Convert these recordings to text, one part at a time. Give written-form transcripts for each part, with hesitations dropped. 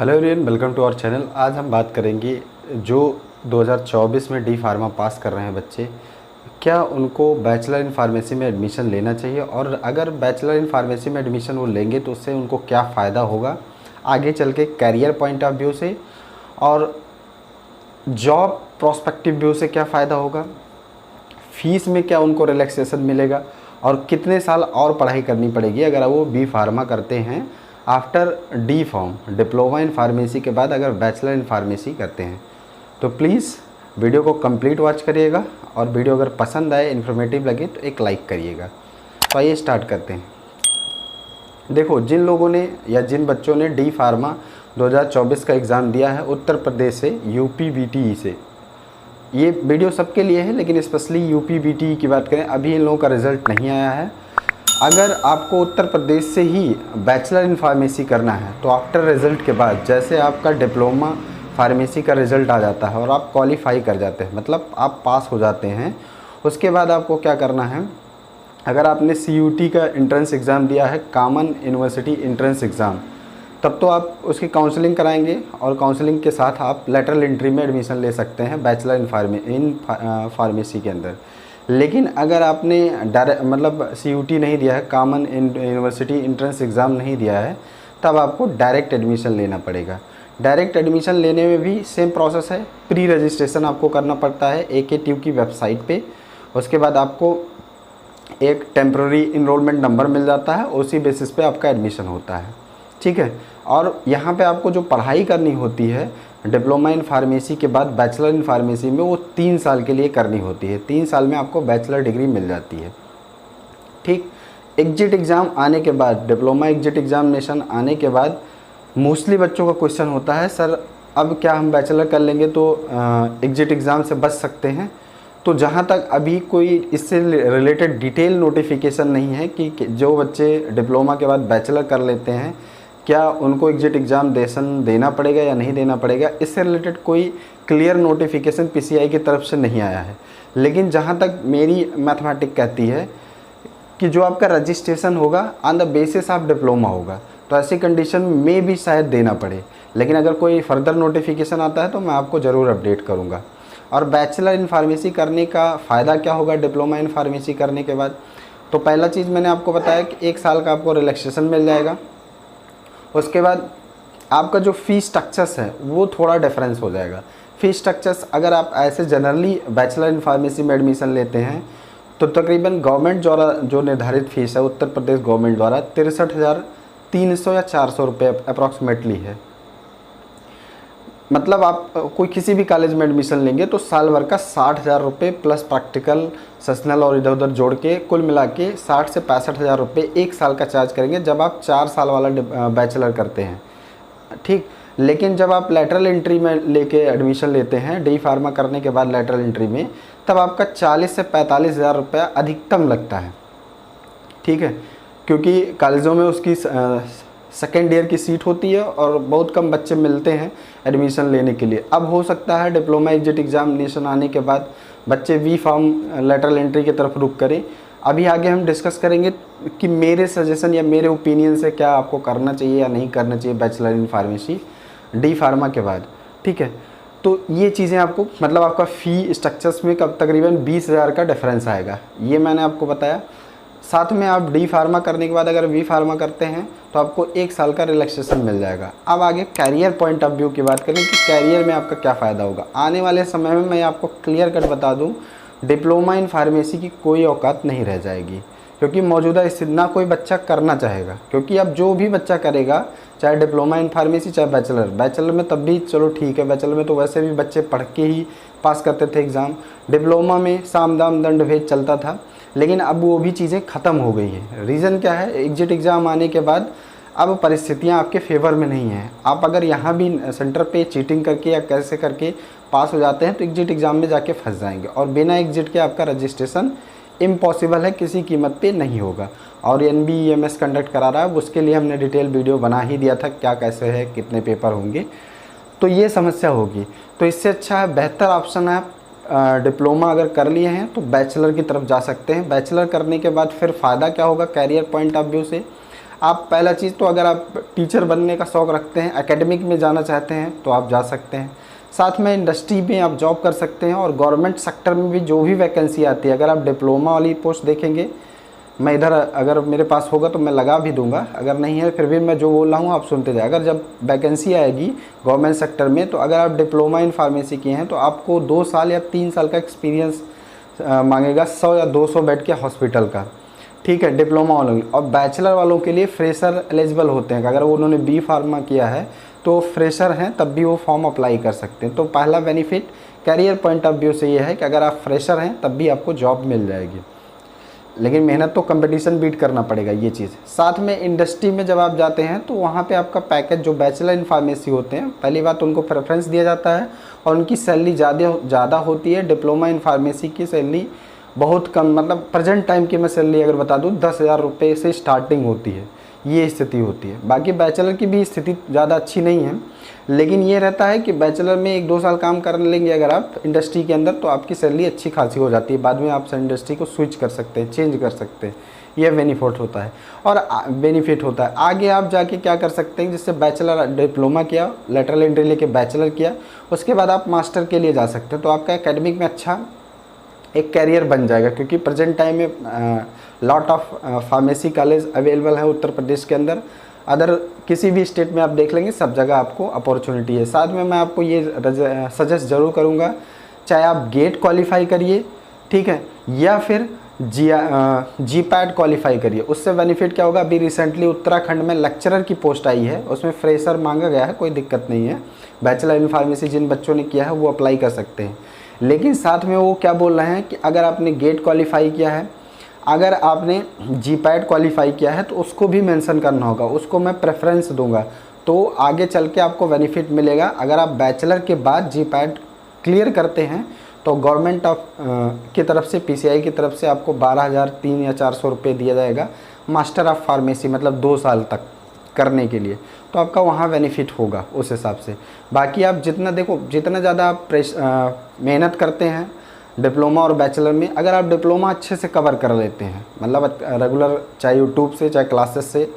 Hello everyone, welcome to our channel. आज हम बात करेंगे जो 2024 में डी फार्मा पास कर रहे हैं बच्चे, क्या उनको बैचलर इन फार्मेसी में एडमिशन लेना चाहिए, और अगर बैचलर इन फार्मेसी में एडमिशन वो लेंगे तो उससे उनको क्या फ़ायदा होगा आगे चल के कैरियर पॉइंट ऑफ व्यू से, और जॉब प्रोस्पेक्टिव व्यू से क्या फ़ायदा होगा, फीस में क्या उनको रिलैक्सेशन मिलेगा, और कितने साल और पढ़ाई करनी पड़ेगी अगर वो बी फार्मा करते हैं after D form diploma in pharmacy के बाद अगर बैचलर इन फार्मेसी करते हैं। तो प्लीज़ वीडियो को कंप्लीट वॉच करिएगा, और वीडियो अगर पसंद आए, इन्फॉर्मेटिव लगे तो एक लाइक करिएगा। तो आइए स्टार्ट करते हैं। देखो, जिन लोगों ने या जिन बच्चों ने डी फार्मा 2024 का एग्ज़ाम दिया है उत्तर प्रदेश से, यूपी बीटीई से, ये वीडियो सबके लिए है, लेकिन स्पेशली यूपी बीटीई की बात करें, अभी इन लोगों का रिज़ल्ट नहीं आया है। अगर आपको उत्तर प्रदेश से ही बैचलर इन फार्मेसी करना है तो आफ्टर रिज़ल्ट के बाद जैसे आपका डिप्लोमा फार्मेसी का रिज़ल्ट आ जाता है और आप क्वालिफाई कर जाते हैं, मतलब आप पास हो जाते हैं, उसके बाद आपको क्या करना है, अगर आपने CUT का एंट्रेंस एग्ज़ाम दिया है, कॉमन यूनिवर्सिटी एंट्रेंस एग्ज़ाम, तब तो आप उसकी काउंसलिंग कराएंगे, और काउंसलिंग के साथ आप लेटरल एंट्री में एडमिशन ले सकते हैं बैचलर इन फार्मेसी के अंदर। लेकिन अगर आपने डायरेक्ट मतलब CUT नहीं दिया है, कॉमन यूनिवर्सिटी एंट्रेंस एग्ज़ाम नहीं दिया है, तब आपको डायरेक्ट एडमिशन लेना पड़ेगा। डायरेक्ट एडमिशन लेने में भी सेम प्रोसेस है, प्री रजिस्ट्रेशन आपको करना पड़ता है AKTU की वेबसाइट पे। उसके बाद आपको एक टेम्प्रेरी इनरोलमेंट नंबर मिल जाता है, उसी बेसिस पे आपका एडमिशन होता है, ठीक है। और यहाँ पे आपको जो पढ़ाई करनी होती है डिप्लोमा इन फार्मेसी के बाद बैचलर इन फार्मेसी में, वो 3 साल के लिए करनी होती है। 3 साल में आपको बैचलर डिग्री मिल जाती है, ठीक। एग्जिट एग्ज़ाम आने के बाद, डिप्लोमा एग्जिट एग्जामिनेशन आने के बाद मोस्टली बच्चों का क्वेश्चन होता है, सर अब क्या हम बैचलर कर लेंगे तो एग्जिट एग्ज़ाम से बच सकते हैं? तो जहाँ तक अभी कोई इससे रिलेटेड डिटेल नोटिफिकेशन नहीं है कि जो बच्चे डिप्लोमा के बाद बैचलर कर लेते हैं क्या उनको एग्जिट एग्जामिनेशन देना पड़ेगा या नहीं देना पड़ेगा, इससे रिलेटेड कोई क्लियर नोटिफिकेशन PCI की तरफ से नहीं आया है। लेकिन जहाँ तक मेरी मैथमेटिक कहती है कि जो आपका रजिस्ट्रेशन होगा on the basis of diploma होगा, तो ऐसी कंडीशन में भी शायद देना पड़े। लेकिन अगर कोई फर्दर नोटिफिकेशन आता है तो मैं आपको ज़रूर अपडेट करूँगा। और बैचलर इन फार्मेसी करने का फ़ायदा क्या होगा डिप्लोमा इन फार्मेसी करने के बाद? तो पहला चीज़ मैंने आपको बताया कि 1 साल का आपको रिलैक्सेशन मिल जाएगा। उसके बाद आपका जो फ़ीस स्ट्रक्चर्स है वो थोड़ा डिफरेंस हो जाएगा। फ़ीस स्ट्रक्चर्स अगर आप ऐसे जनरली बैचलर इन फार्मेसी में एडमिशन लेते हैं तो तकरीबन गवर्नमेंट द्वारा जो निर्धारित फ़ीस है उत्तर प्रदेश गवर्नमेंट द्वारा 63,300 या 400 रुपये अप्रॉक्सीमेटली है। मतलब आप कोई किसी भी कॉलेज में एडमिशन लेंगे तो साल भर का 60,000 रुपये प्लस प्रैक्टिकल सेशनल और इधर उधर जोड़ के कुल मिला के 60 से 65,000 रुपये 1 साल का चार्ज करेंगे जब आप 4 साल वाला बैचलर करते हैं, ठीक। लेकिन जब आप लेटरल एंट्री में लेके एडमिशन लेते हैं डी फार्मा करने के बाद लेटरल एंट्री में, तब आपका 40 से 45,000 रुपया अधिकतम लगता है, ठीक है। क्योंकि कॉलेजों में उसकी सेकेंड ईयर की सीट होती है और बहुत कम बच्चे मिलते हैं एडमिशन लेने के लिए। अब हो सकता है डिप्लोमा एग्जिट एग्जामिनेशन आने के बाद बच्चे वी फॉर्म लेटरल एंट्री की तरफ रुख करें। अभी आगे हम डिस्कस करेंगे कि मेरे सजेशन या मेरे ओपिनियन से क्या आपको करना चाहिए या नहीं करना चाहिए bachelor in pharmacy D pharma के बाद, ठीक है। तो ये चीज़ें आपको मतलब आपका फ़ी स्ट्रक्चर्स में कब तकरीबन 20,000 का डिफरेंस आएगा, ये मैंने आपको बताया। साथ में आप डी फार्मा करने के बाद अगर वी फार्मा करते हैं तो आपको 1 साल का रिलैक्सेशन मिल जाएगा। अब आगे कैरियर पॉइंट ऑफ व्यू की बात करें कि कैरियर में आपका क्या फ़ायदा होगा आने वाले समय में, मैं आपको क्लियर कट बता दूं, डिप्लोमा इन फार्मेसी की कोई औकात नहीं रह जाएगी, क्योंकि मौजूदा स्थिति ना कोई बच्चा करना चाहेगा। क्योंकि अब जो भी बच्चा करेगा, चाहे डिप्लोमा इन फार्मेसी चाहे बैचलर में तब भी चलो ठीक है, बैचलर में तो वैसे भी बच्चे पढ़ के ही पास करते थे एग्ज़ाम। डिप्लोमा में साम दाम दंड भेद चलता था, लेकिन अब वो भी चीज़ें ख़त्म हो गई हैं। रीज़न क्या है, एग्जिट एग्ज़ाम आने के बाद अब परिस्थितियाँ आपके फेवर में नहीं हैं। आप अगर यहाँ भी सेंटर पे चीटिंग करके या कैसे करके पास हो जाते हैं तो एग्जिट एग्ज़ाम में जाके फंस जाएंगे, और बिना एग्जिट के आपका रजिस्ट्रेशन इम्पॉसिबल है, किसी कीमत पे नहीं होगा। और NBEMS कंडक्ट करा रहा है, उसके लिए हमने डिटेल वीडियो बना ही दिया था, क्या कैसे है, कितने पेपर होंगे, तो ये समस्या होगी। तो इससे अच्छा है, बेहतर ऑप्शन है, डिप्लोमा अगर कर लिए हैं तो बैचलर की तरफ जा सकते हैं। बैचलर करने के बाद फिर फ़ायदा क्या होगा कैरियर पॉइंट ऑफ व्यू से, आप पहला चीज़ तो अगर आप टीचर बनने का शौक़ रखते हैं, एकेडमिक में जाना चाहते हैं तो आप जा सकते हैं। साथ में इंडस्ट्री में आप जॉब कर सकते हैं, और गवर्नमेंट सेक्टर में भी जो भी वैकेंसी आती है, अगर आप डिप्लोमा वाली पोस्ट देखेंगे, मैं इधर अगर मेरे पास होगा तो मैं लगा भी दूंगा, अगर नहीं है फिर भी मैं जो बोल रहा हूँ आप सुनते जाए। अगर जब वैकेंसी आएगी गवर्नमेंट सेक्टर में, तो अगर आप डिप्लोमा इन फार्मेसी किए हैं तो आपको 2 साल या 3 साल का एक्सपीरियंस मांगेगा 100 या 200 बेड के हॉस्पिटल का, ठीक है, डिप्लोमा वालों के। और बैचलर वालों के लिए फ्रेशर एलिजिबल होते हैं, अगर उन्होंने बी फार्मा किया है तो फ्रेशर हैं तब भी वो फॉर्म अप्लाई कर सकते हैं। तो पहला benefit career point of view से ये है कि अगर आप फ्रेशर हैं तब भी आपको जॉब मिल जाएगी, लेकिन मेहनत तो कंपटीशन बीट करना पड़ेगा ये चीज़। साथ में इंडस्ट्री में जब आप जाते हैं तो वहाँ पे आपका पैकेज, जो बैचलर इन फार्मेसी होते हैं, पहली बात उनको प्रेफरेंस दिया जाता है और उनकी सैलरी ज़्यादा होती है। डिप्लोमा इन फार्मेसी की सैलरी बहुत कम, मतलब प्रेजेंट टाइम की मैं सैलरी अगर बता दूँ 10,000 रुपये से स्टार्टिंग होती है, ये स्थिति होती है। बाकी बैचलर की भी स्थिति ज़्यादा अच्छी नहीं है, लेकिन ये रहता है कि बैचलर में 1-2 साल काम कर लेंगे अगर आप इंडस्ट्री के अंदर, तो आपकी सैलरी अच्छी खासी हो जाती है। बाद में आप इंडस्ट्री को स्विच कर सकते हैं, चेंज कर सकते हैं, ये बेनिफिट होता है। और आगे आप जाके क्या कर सकते हैं, जिससे बैचलर डिप्लोमा किया, लेटरल एंट्री लेके बैचलर किया, उसके बाद आप मास्टर के लिए जा सकते हैं। तो आपका एकेडमिक में अच्छा एक कैरियर बन जाएगा, क्योंकि प्रेजेंट टाइम में lot of pharmacy college available है उत्तर प्रदेश के अंदर। अदर किसी भी स्टेट में आप देख लेंगे, सब जगह आपको अपॉर्चुनिटी है। साथ में मैं आपको ये सजेस्ट ज़रूर करूँगा, चाहे आप गेट क्वालिफाई करिए, ठीक है, या फिर GPAT क्वालिफाई करिए। उससे बेनिफिट क्या होगा, अभी रिसेंटली उत्तराखंड में लेक्चरर की पोस्ट आई है, उसमें फ्रेशर मांगा गया है, कोई दिक्कत नहीं है। बैचलर इन फार्मेसी जिन बच्चों ने किया है वो अप्लाई कर सकते हैं। लेकिन साथ में वो क्या बोल रहे हैं कि अगर आपने गेट क्वालिफाई किया है, अगर आपने GPAT क्वालिफाई किया है, तो उसको भी मेंशन करना होगा, उसको मैं प्रेफरेंस दूंगा, तो आगे चल के आपको बेनिफिट मिलेगा। अगर आप बैचलर के बाद GPAT क्लियर करते हैं तो गवर्नमेंट की तरफ से, PCI की तरफ से आपको 12,300 या 400 रुपये दिया जाएगा मास्टर ऑफ फार्मेसी, मतलब 2 साल तक करने के लिए, तो आपका वहाँ बेनिफिट होगा उस हिसाब से। बाकी आप जितना ज़्यादा आप मेहनत करते हैं डिप्लोमा और बैचलर में, अगर आप डिप्लोमा अच्छे से कवर कर लेते हैं, मतलब रेगुलर, चाहे यूट्यूब से चाहे क्लासेस से,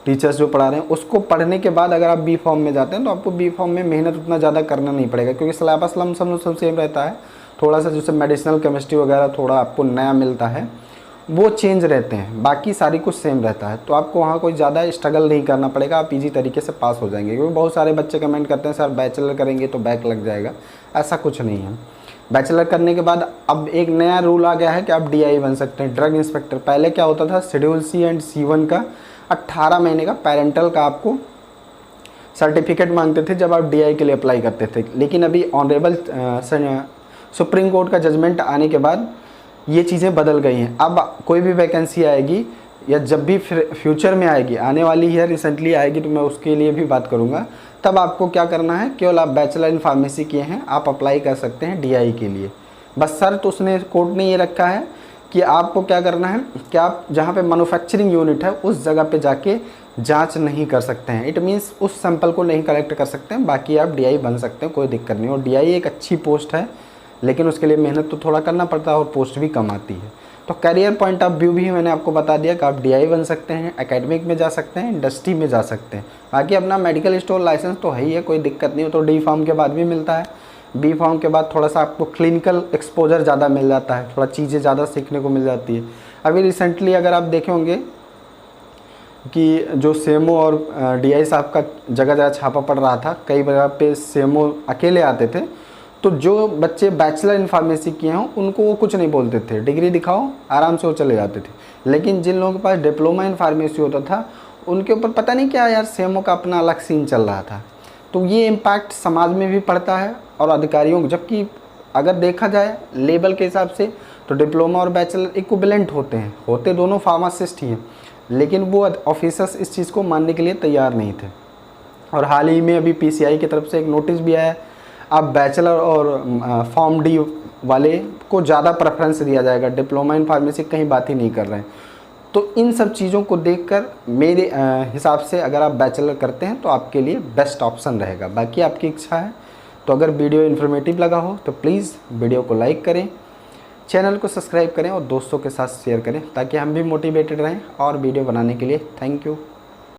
टीचर्स जो पढ़ा रहे हैं उसको पढ़ने के बाद अगर आप बी फॉर्म में जाते हैं तो आपको बी फॉर्म में मेहनत उतना ज़्यादा करना नहीं पड़ेगा, क्योंकि सिलेबस लमसम सब सेम रहता है। थोड़ा सा जैसे मेडिसिनल केमिस्ट्री वगैरह थोड़ा आपको नया मिलता है, वो चेंज रहते हैं, बाकी सारी कुछ सेम रहता है। तो आपको वहाँ कोई ज़्यादा स्ट्रगल नहीं करना पड़ेगा, आप इजी तरीके से पास हो जाएंगे। क्योंकि बहुत सारे बच्चे कमेंट करते हैं सर बैचलर करेंगे तो बैक लग जाएगा, ऐसा कुछ नहीं है। बैचलर करने के बाद अब एक नया रूल आ गया है कि आप DI बन सकते हैं, ड्रग इंस्पेक्टर। पहले क्या होता था, शेड्यूल C एंड C1 का 18 महीने का पैरेंटल का आपको सर्टिफिकेट मांगते थे जब आप DI के लिए अप्लाई करते थे। लेकिन अभी ऑनरेबल सुप्रीम कोर्ट का जजमेंट आने के बाद ये चीज़ें बदल गई हैं। अब कोई भी वैकेंसी आएगी या जब भी फ्यूचर में आएगी, आने वाली है, रिसेंटली आएगी, तो मैं उसके लिए भी बात करूँगा। तब आपको क्या करना है, केवल आप बैचलर इन फार्मेसी किए हैं, आप अप्लाई कर सकते हैं DI के लिए। बस शर्त उसने, कोर्ट ने ये रखा है कि आपको क्या करना है कि आप जहाँ पे मैन्युफैक्चरिंग यूनिट है उस जगह पे जाके जांच नहीं कर सकते हैं। इट मीन्स उस सैंपल को नहीं कलेक्ट कर सकते हैं, बाकी आप DI बन सकते हैं, कोई दिक्कत नहीं। और DI एक अच्छी पोस्ट है, लेकिन उसके लिए मेहनत तो थोड़ा करना पड़ता है और पोस्ट भी कम आती है। तो करियर पॉइंट ऑफ व्यू भी मैंने आपको बता दिया कि आप DI बन सकते हैं, एकेडमिक में जा सकते हैं, इंडस्ट्री में जा सकते हैं। बाकी अपना मेडिकल स्टोर लाइसेंस तो है ही है, कोई दिक्कत नहीं हो, तो D फार्म के बाद भी मिलता है। B फार्म के बाद थोड़ा सा आपको क्लिनिकल एक्सपोजर ज़्यादा मिल जाता है, थोड़ा चीज़ें ज़्यादा सीखने को मिल जाती है। अभी रिसेंटली अगर आप देखे होंगे कि जो सेमो और DI साहब का जगह जगह छापा पड़ रहा था, कई जगह पे सेमो अकेले आते थे, तो जो बच्चे बैचलर इन फार्मेसी किए हों उनको वो कुछ नहीं बोलते थे, डिग्री दिखाओ, आराम से वो चले जाते थे। लेकिन जिन लोगों के पास डिप्लोमा इन फार्मेसी होता था, उनके ऊपर पता नहीं क्या यार, सेमो का अपना अलग सीन चल रहा था। तो ये इम्पैक्ट समाज में भी पड़ता है और अधिकारियों को, जबकि अगर देखा जाए लेवल के हिसाब से तो डिप्लोमा और बैचलर इक्विवेलेंट होते दोनों फार्मासिस्ट ही हैं, लेकिन वो ऑफिसर्स इस चीज़ को मानने के लिए तैयार नहीं थे। और हाल ही में अभी PCI की तरफ से एक नोटिस भी आया, अब बैचलर और फॉर्म D वाले को ज़्यादा प्रेफरेंस दिया जाएगा, डिप्लोमा इन फार्मेसी कहीं बात ही नहीं कर रहे हैं। तो इन सब चीज़ों को देखकर मेरे हिसाब से अगर आप बैचलर करते हैं तो आपके लिए बेस्ट ऑप्शन रहेगा। बाकी आपकी इच्छा है। तो अगर वीडियो इन्फॉर्मेटिव लगा हो तो प्लीज़ वीडियो को लाइक करें, चैनल को सब्सक्राइब करें और दोस्तों के साथ शेयर करें, ताकि हम भी मोटिवेटेड रहें और वीडियो बनाने के लिए। Thank you.